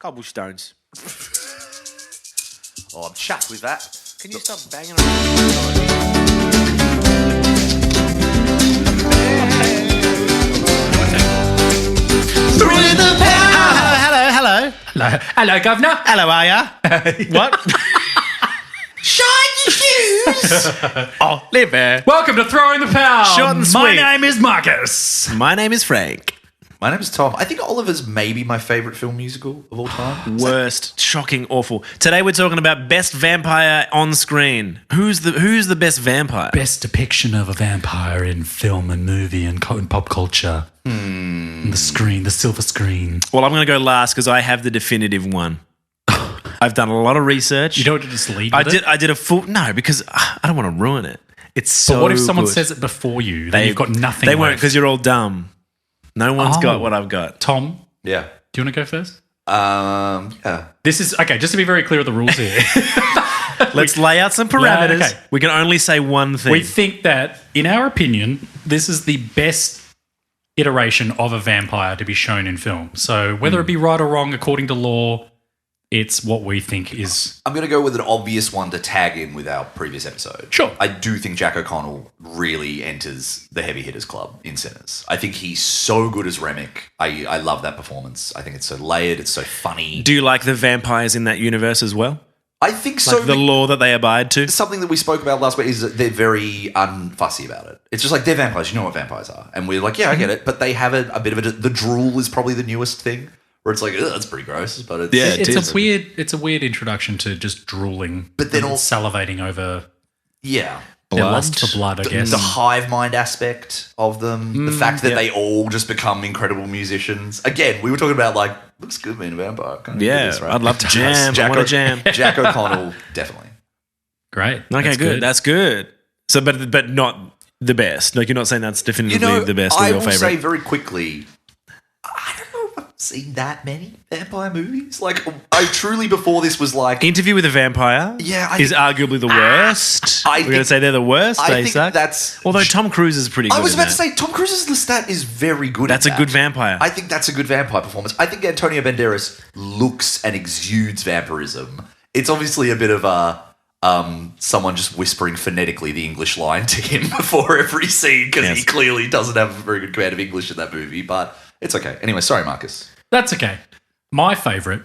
Cobblestones. Oh, I'm chuffed with that. Can you stop banging around? Through the power. Hello. Hello, Governor. Hello, are ya? What? Shine your shoes. Oh, live there. Welcome to Throw in the Power. Short and My sweet. name is Marcus. My name is Frank. My name is Tom. I think Oliver's maybe my favourite film musical of all time. Worst, shocking, awful. Today we're talking about best vampire on screen. Who's the best vampire? Best depiction of a vampire in film and movie and pop culture. The screen, the silver screen. Well, I'm going to go last because I have the definitive one. I've done a lot of research. You don't just lead with it? I did a full... No, because I don't want to ruin it. It's so But what if someone good. says it before you? Then you've got nothing They won't left. because you're all dumb. No one's got what I've got. Tom, Yeah. do you want to go first? Yeah. This is... Okay, just to be very clear of the rules here. Let's lay out some parameters. Yeah, okay. We can only say one thing. We think that, in our opinion, this is the best iteration of a vampire to be shown in film. So whether it be right or wrong according to law, it's what we think is... I'm going to go with an obvious one to tag in with our previous episode. Sure. I do think Jack O'Connell really enters the heavy hitters club in Sinners. I think he's so good as Remick. I love that performance. I think it's so layered. It's so funny. Do you like the vampires in that universe as well? I think so. Like the law that they abide to? Something that we spoke about last week is that they're very unfussy about it. It's just like, they're vampires. You know what vampires are. And we're like, yeah, I get it. But they have a bit of the drool is probably the newest thing. Where it's like, ugh, that's pretty gross, but it's... Yeah, It's a weird introduction to just drooling, But then and all- salivating over Yeah. their lust for blood, I guess. The hive mind aspect of them. The fact that they all just become incredible musicians. Again, we were talking about, like, looks good being a vampire. Kind of Yeah, this, right? I'd love to jam. I want to jam. Jack O'Connell, definitely. Great. Okay, That's good. That's good. So, but not the best. Like, you're not saying that's definitively You know, the best or I your will favorite. say very quickly, I don't know if I've seen that many vampire movies. Like, I truly before this was like... Interview with a Vampire is arguably the worst. I We're going to think- say they're the worst. I They think suck. that's... Although Tom Cruise is pretty good. I was in about to that. say, Tom Cruise's Lestat is very good That's at a good that. vampire. I think that's a good vampire performance. I think Antonio Banderas looks and exudes vampirism. It's obviously a bit of a someone just whispering phonetically the English line to him before every scene because he clearly doesn't have a very good command of English in that movie, but it's okay. Anyway, sorry, Marcus. That's okay. My favourite,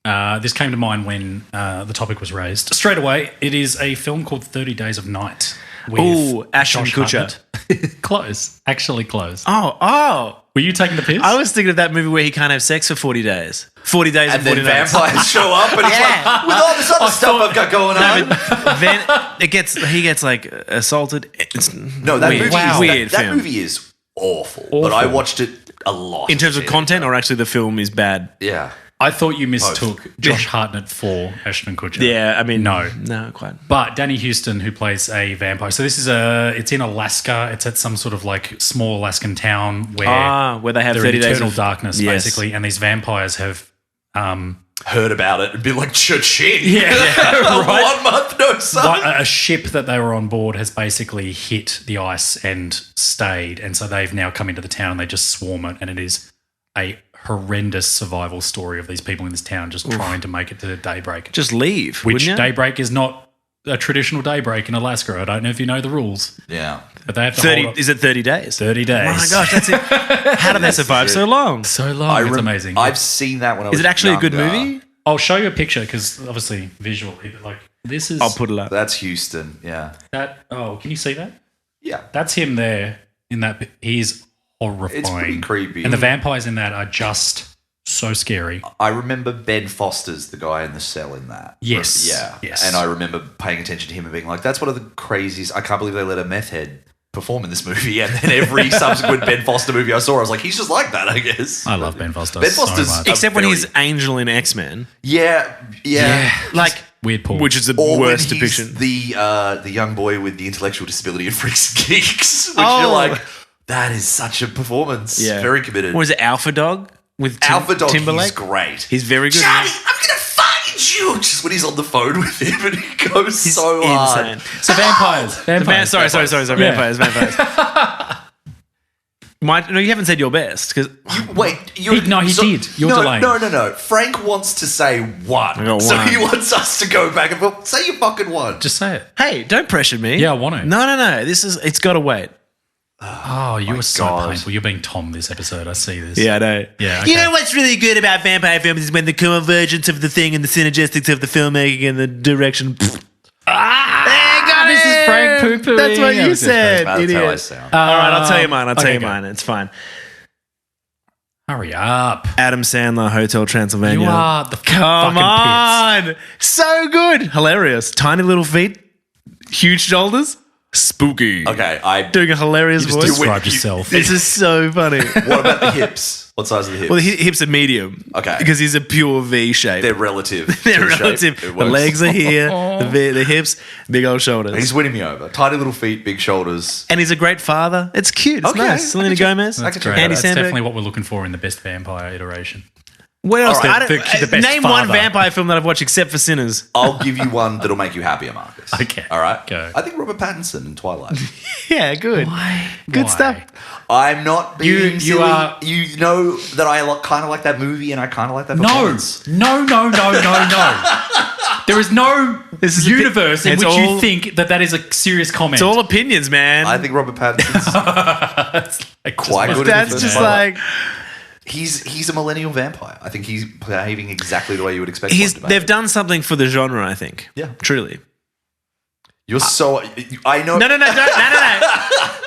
this came to mind when the topic was raised. Straight away, it is a film called 30 Days of Night. with Ooh, Ashton Josh Kutcher. Hartnett. Close. Actually close. Oh. Were you taking the piss? I was thinking of that movie where he can't have sex for 40 days. 40 days And and 40 then nights. vampires show up and he's like, with all this other stuff I've got going on. Then he gets like assaulted. It's No, that weird. movie is, weird that film. movie is awful, but I watched it a lot. In terms of content, or actually the film is bad? Yeah. I thought you mistook Josh Hartnett for Ashton Kutcher. Yeah, I mean, No, quite. But Danny Houston, who plays a vampire. So this is it's in Alaska. It's at some sort of like small Alaskan town Where they have they're 30 in days eternal of darkness, Yes. basically. And these vampires have Heard about it and been like, cha-ching. right. 1 month, no sun. A ship that they were on board has basically hit the ice and stayed. And so they've now come into the town and they just swarm it. And it is a horrendous survival story of these people in this town just trying to make it to daybreak. Just leave, Which wouldn't you? daybreak is not a traditional daybreak in Alaska. I don't know if you know the rules. Yeah. But they have to 30, hold up is it 30 days? 30 days. Oh my gosh, that's it. How did they survive so long? So long. It's amazing. I've seen that when I was Is it actually a good younger. movie? I'll show you a picture because obviously visually, like this is I'll put it up. That's Houston, yeah. that. Oh, can you see that? Yeah. That's him there in that. He's horrifying. It's pretty creepy. And the vampires in that are just so scary. I remember Ben Foster's the guy in the cell in that. Yes. Yeah. Yes. And I remember paying attention to him and being like, that's one of the craziest. I can't believe they let a meth head perform in this movie. And then every subsequent Ben Foster movie I saw, I was like, he's just like that, I guess. I love Ben Foster. Ben so Foster's much. Except when very- he's Angel in X-Men. Yeah. Like, weird Paul. which is the Or worst when he's depiction. the young boy with the intellectual disability in Freaks and Geeks, which you're Oh. like, that is such a performance. Yeah. Very committed. What is it, Alpha Dog? With Alpha Dog, Timberlake? he's great. He's very good. Johnny, I'm gonna find you. Just when he's on the phone with him and he goes so hard. Insane. So vampires. Sorry. Vampires. No, you haven't said your best because He did. You're delaying. No. Frank wants to say one. I got So one. he wants us to go back and forth. Say your fucking one. Just say it. hey, don't pressure me. Yeah, I want to. No. It's got to wait. Oh, you were so God. painful. You're being Tom this episode. I see this. Yeah, I know. Yeah, You okay. know what's really good about vampire films is when the convergence of the thing and the synergistics of the filmmaking and the direction. This is Frank poo-pooing. That's what you This is said, That's idiot. how I sound. All right, I'll tell you mine. okay, go. It's fine. Hurry up. Adam Sandler, Hotel Transylvania. You are the Come fucking on. So good. Hilarious. Tiny little feet, huge shoulders, spooky. Okay, Doing a hilarious Just voice. describe yourself. This is so funny. what about the hips? What size are the hips? Well, the hips are medium. Okay. Because he's a pure V shape. They're relative. They're to the shape. relative. It The works. legs are here, the hips, big old shoulders. He's winning me over. Tiny little feet, big shoulders. And he's a great father. It's cute. It's Okay, nice. I Selena can check- Gomez. I That's can check great. that Andy out. That's Samberg. definitely what we're looking for in the best vampire iteration. What else? All right. I don't- The best name one father. vampire film that I've watched except for Sinners. I'll give you one that'll make you happier, Marcus. Okay, All right? go. I think Robert Pattinson in Twilight. Yeah, good. Good stuff. I'm not being You silly. are- You know that I kind of like that movie and I kind of like that No. performance. No. There is no This is universe in it's which all- you think that is a serious comment. It's all opinions, man. I think Robert Pattinson's Like, quite just- good in That's the just Twilight. like He's a millennial vampire. I think he's behaving exactly the way you would expect one to behave. they've done something for the genre, I think. Yeah. Truly. You're so... I know... No.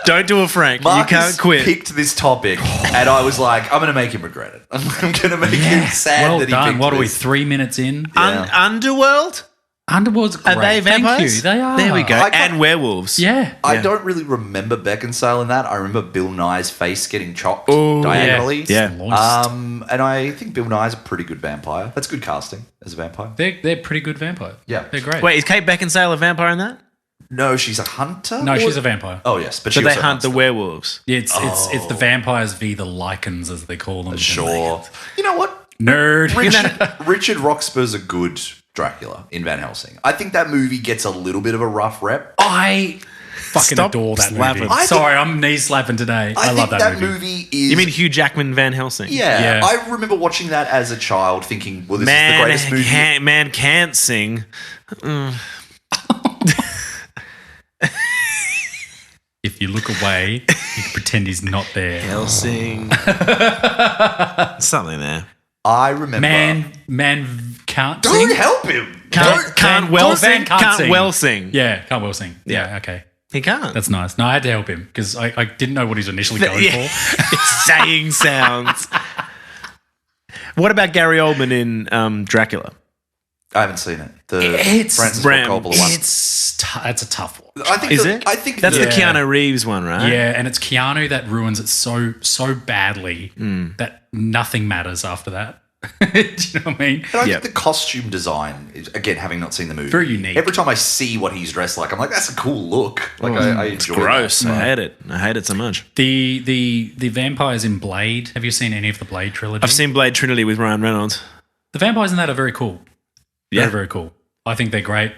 Don't do it, Frank. Marcus you can't quit. picked this topic and I was like, I'm going to make him regret it. I'm going to make him sad well that he done. picked What are we, this. 3 minutes in? Yeah. Underworld? Underworld's great. Are they Thank vampires? you. They are. There we go. I can't- And werewolves. Yeah. I don't really remember Beckinsale in that. I remember Bill Nye's face getting chopped Ooh, diagonally. yeah. Moist. And I think Bill Nye's a pretty good vampire. That's good casting as a vampire. They're pretty good vampire. Yeah. They're great. Wait, is Kate Beckinsale a vampire in that? No, she's a hunter. No, Or- she's a vampire. Oh yes, but she But they also hunt hunts the them. werewolves. Yeah, it's the vampires v the lichens, as they call them. Sure. You know what? Nerd. Richard Roxburgh's a good Dracula in Van Helsing. I think that movie gets a little bit of a rough rep. I fucking Stop adore that slapping. movie. I think- Sorry, I'm knee slapping today. I love think that movie. is. You mean Hugh Jackman Van Helsing? Yeah, Yeah. I remember watching that as a child, thinking, "Well, this is the Man, greatest movie." man can't sing. If you look away, you can pretend he's not there. Helsing. Something there. I remember. Man can't don't sing. help him. Can't well Van sing. can't sing. Well sing. Yeah, can't well sing. Yeah, okay. He can't. That's nice. No, I had to help him because I didn't know what he's initially going for. Saying sounds. What about Gary Oldman in Dracula? I haven't seen it. The It's Francis Ford Bram. Coppola one. That's a tough one. I think Is the- it? I think That's the Yeah. Keanu Reeves one, right? Yeah, and it's Keanu that ruins it so badly that nothing matters after that. Do you know what I mean? And I Yep. think the costume design, is, again, having not seen the movie, Very unique. Every time I see what he's dressed like, I'm like, that's a cool look. Like I enjoy Gross. that. I hate it. I hate it so much. The vampires in Blade. Have you seen any of the Blade trilogy? I've seen Blade Trinity with Ryan Reynolds. the vampires in that are very cool. Yeah. Very, very cool. I think they're great.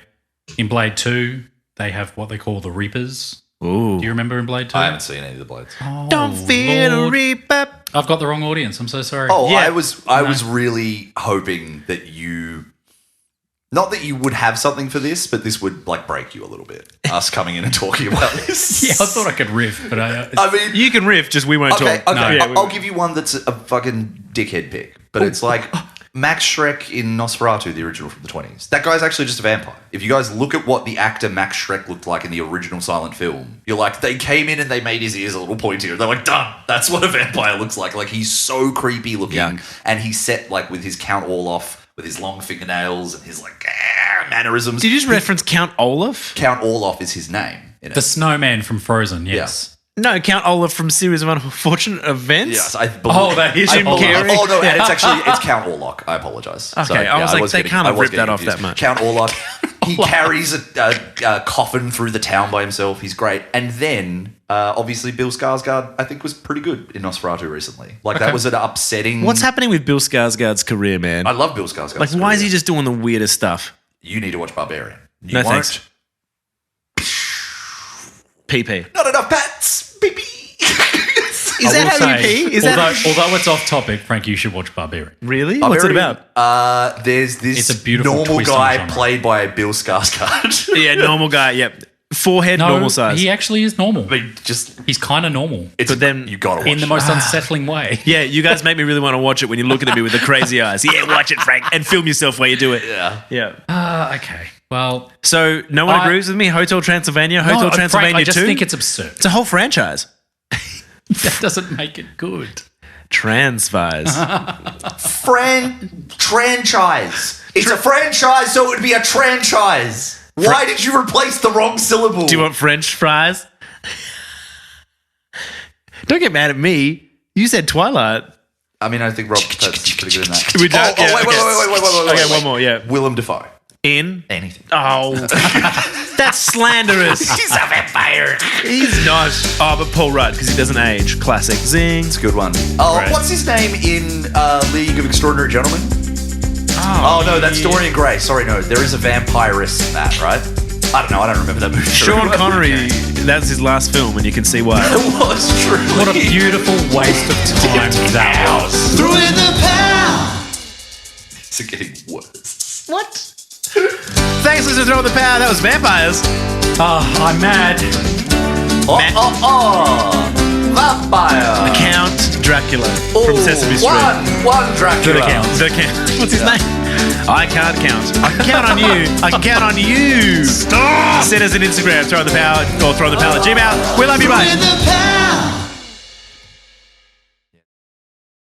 In Blade 2, they have what they call the Reapers. Ooh. Do you remember in Blade 2? I haven't seen any of the Blades. Don't fear the Lord. reaper. I've got the wrong audience. I'm so sorry. Oh, Yeah. I was really hoping that you, not that you would have something for this, but this would like break you a little bit. Us coming in and talking about this. Yeah, I thought I could riff, but I mean, You can riff, just we won't okay, talk. okay. Yeah, I'll give you one that's a fucking dickhead pick, but it's like Max Schreck in Nosferatu, the original from the 20s. That guy's actually just a vampire. If you guys look at what the actor Max Schreck looked like in the original silent film, you're like, they came in and they made his ears a little pointier. They're like, done. That's what a vampire looks like. Like, he's so creepy looking, Yuck. and he's set like with his Count Orloff, with his long fingernails and his like mannerisms. Did you just reference Count Olaf? Count Orloff is his name. In it. the snowman from Frozen, yes. No, Count Olaf from Series of Unfortunate Events. Yes, I believe. Oh, that is I Jim believe- Carrey? Oh no, and it's Count Orlok. I apologize. Okay, I was like, they can't have ripped that off that much. Count Orlok. He carries a coffin through the town by himself. He's great. And then, obviously, Bill Skarsgård, I think, was pretty good in Nosferatu recently. Like, that was an upsetting... What's happening with Bill Skarsgård's career, man? I love Bill Skarsgård. Like, why is he just doing the weirdest stuff? You need to watch Barbarian. You No, won't. thanks. PP. Not enough pats. Beep. Is Is that how you pee? Is although it's off topic, Frank, you should watch Barbarian. really? What's it about? There's this It's a beautiful normal twist on guy genre. played by Bill Skarsgård. Yeah, normal guy. Yep. Forehead, No, normal size. he actually is normal. I mean, just He's kind of normal But then you gotta watch in the it. most unsettling way. Yeah, you guys make me really want to watch it when you're looking at me with the crazy eyes. Yeah, watch it, Frank, and film yourself while you do it. Yeah. Yeah. Okay. Well, So no one I- agrees with me. Hotel Transylvania, Hotel no, Transylvania Frank, I just 2. think it's absurd. It's a whole franchise. That doesn't make it good. Transvise. Franchise. It's a franchise, so it would be a franchise. Why did you replace the wrong syllable? Do you want French fries? Don't get mad at me. You said Twilight. I mean, I think Rob Pattinson's pretty good in that. We don't- oh, yeah, wait, okay. Okay, wait. one more, yeah. Willem Dafoe. In. Anything. Oh, that's slanderous. He's a vampire. He's not. Oh, but Paul Rudd, because he doesn't age. Classic. Zing. It's a good one. Oh, Right. what's his name in League of Extraordinary Gentlemen? Oh, no, that's Dorian Gray. Sorry, no. There is a vampiress in that, right? I don't know. I don't remember that movie. Sean Connery, that's his last film, and you can see why. It was true. What a beautiful waste of time that was. Threw in the pound. It's getting worse. What? Thanks for throwing the power. That was Vampires. Oh, I'm mad. Vampire. Count Dracula from Sesame Street. One Dracula. The count. What's his name? I can't count. I can count on you. I can count on you. Stop. Send us an Instagram. Throw the power or throw the power at Gmail. We love you, mate. Throw in the pound.